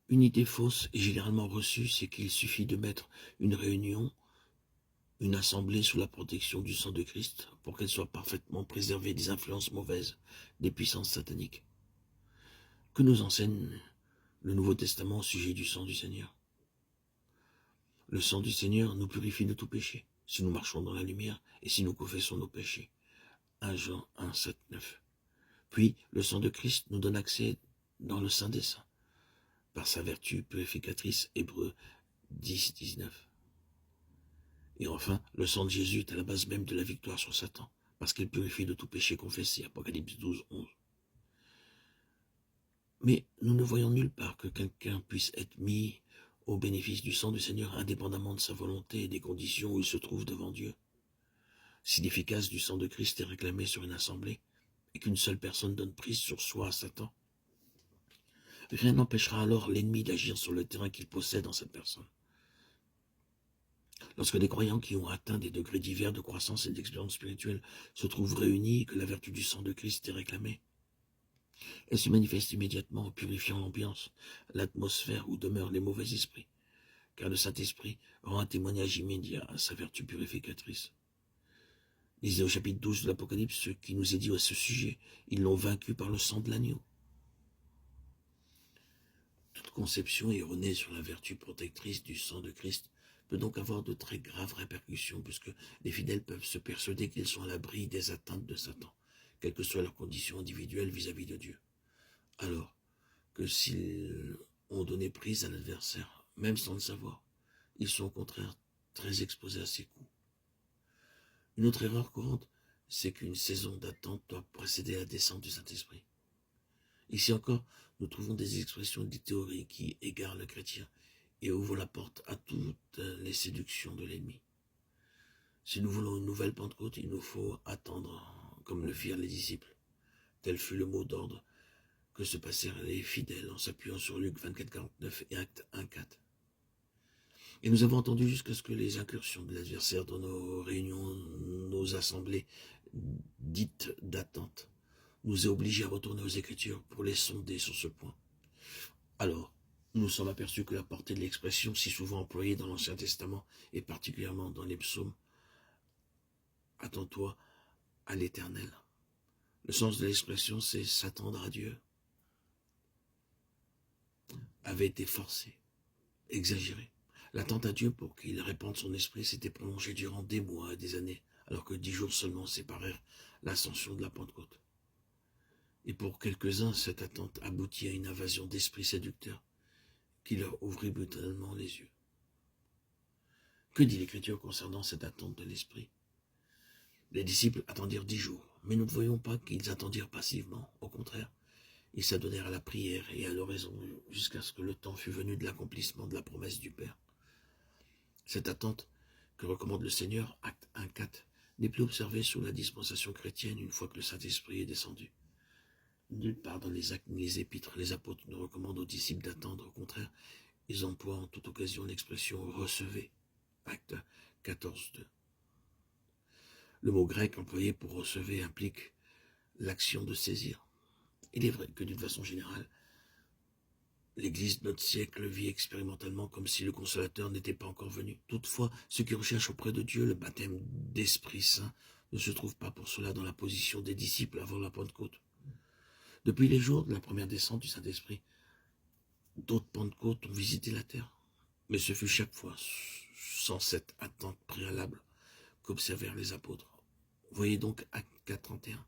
Une idée fausse et généralement reçue, c'est qu'il suffit de mettre une réunion, une assemblée sous la protection du sang de Christ pour qu'elle soit parfaitement préservée des influences mauvaises, des puissances sataniques. Que nous enseigne le Nouveau Testament au sujet du sang du Seigneur? Le sang du Seigneur nous purifie de tout péché, si nous marchons dans la lumière et si nous confessons nos péchés. 1 Jean 1, 7, 9. Puis, le sang de Christ nous donne accès dans le Saint des Saints, par sa vertu purificatrice, Hébreux 10, 19. Et enfin, le sang de Jésus est à la base même de la victoire sur Satan, parce qu'il purifie de tout péché confessé, Apocalypse 12, 11. Mais nous ne voyons nulle part que quelqu'un puisse être mis au bénéfice du sang du Seigneur indépendamment de sa volonté et des conditions où il se trouve devant Dieu. Si l'efficace du sang de Christ est réclamée sur une assemblée et qu'une seule personne donne prise sur soi à Satan, rien n'empêchera alors l'ennemi d'agir sur le terrain qu'il possède en cette personne. Lorsque des croyants qui ont atteint des degrés divers de croissance et d'expérience spirituelle se trouvent réunis et que la vertu du sang de Christ est réclamée, elle se manifeste immédiatement en purifiant l'ambiance, l'atmosphère où demeurent les mauvais esprits, car le Saint-Esprit rend un témoignage immédiat à sa vertu purificatrice. Lisez au chapitre 12 de l'Apocalypse ce qui nous est dit à ce sujet. Ils l'ont vaincu par le sang de l'agneau. Toute conception erronée sur la vertu protectrice du sang de Christ peut donc avoir de très graves répercussions, puisque les fidèles peuvent se persuader qu'ils sont à l'abri des atteintes de Satan, quelles que soient leurs conditions individuelles vis-à-vis de Dieu. Alors que s'ils ont donné prise à l'adversaire, même sans le savoir, ils sont au contraire très exposés à ses coups. Une autre erreur courante, c'est qu'une saison d'attente doit précéder la descente du Saint-Esprit. Ici encore, nous trouvons des expressions et des théories qui égarent le chrétien et ouvrent la porte à toutes les séductions de l'ennemi. Si nous voulons une nouvelle Pentecôte, il nous faut attendre, comme le firent les disciples. Tel fut le mot d'ordre que se passèrent les fidèles en s'appuyant sur Luc 24, 49 et Actes 1, 4. Et nous avons entendu jusqu'à ce que les incursions de l'adversaire dans nos réunions, nos assemblées dites d'attente, nous aient obligés à retourner aux Écritures pour les sonder sur ce point. Alors, nous nous sommes aperçus que la portée de l'expression si souvent employée dans l'Ancien Testament, et particulièrement dans les psaumes, « Attends-toi à l'Éternel ». Le sens de l'expression, c'est s'attendre à Dieu, avait été forcé, exagéré. L'attente à Dieu pour qu'il répande son esprit s'était prolongée durant des mois et des années, alors que 10 jours seulement séparèrent l'ascension de la Pentecôte. Et pour quelques-uns, cette attente aboutit à une invasion d'esprits séducteurs qui leur ouvrit brutalement les yeux. Que dit l'Écriture concernant cette attente de l'esprit? Les disciples attendirent 10 jours, mais nous ne voyons pas qu'ils attendirent passivement. Au contraire, ils s'adonnèrent à la prière et à l'oraison jusqu'à ce que le temps fût venu de l'accomplissement de la promesse du Père. Cette attente que recommande le Seigneur, Acte 1, 4, n'est plus observée sous la dispensation chrétienne une fois que le Saint-Esprit est descendu. Nulle part dans les actes ni les épîtres, les apôtres ne recommandent aux disciples d'attendre. Au contraire, ils emploient en toute occasion l'expression « recevez », Acte 14, 2. Le mot grec employé pour « recevez » implique l'action de saisir. Il est vrai que d'une façon générale, l'Église de notre siècle vit expérimentalement comme si le Consolateur n'était pas encore venu. Toutefois, ceux qui recherchent auprès de Dieu le baptême d'Esprit Saint ne se trouvent pas pour cela dans la position des disciples avant la Pentecôte. Depuis les jours de la première descente du Saint-Esprit, d'autres Pentecôtes ont visité la terre, mais ce fut chaque fois sans cette attente préalable qu'observèrent les apôtres. Voyez donc Acte 4, 31.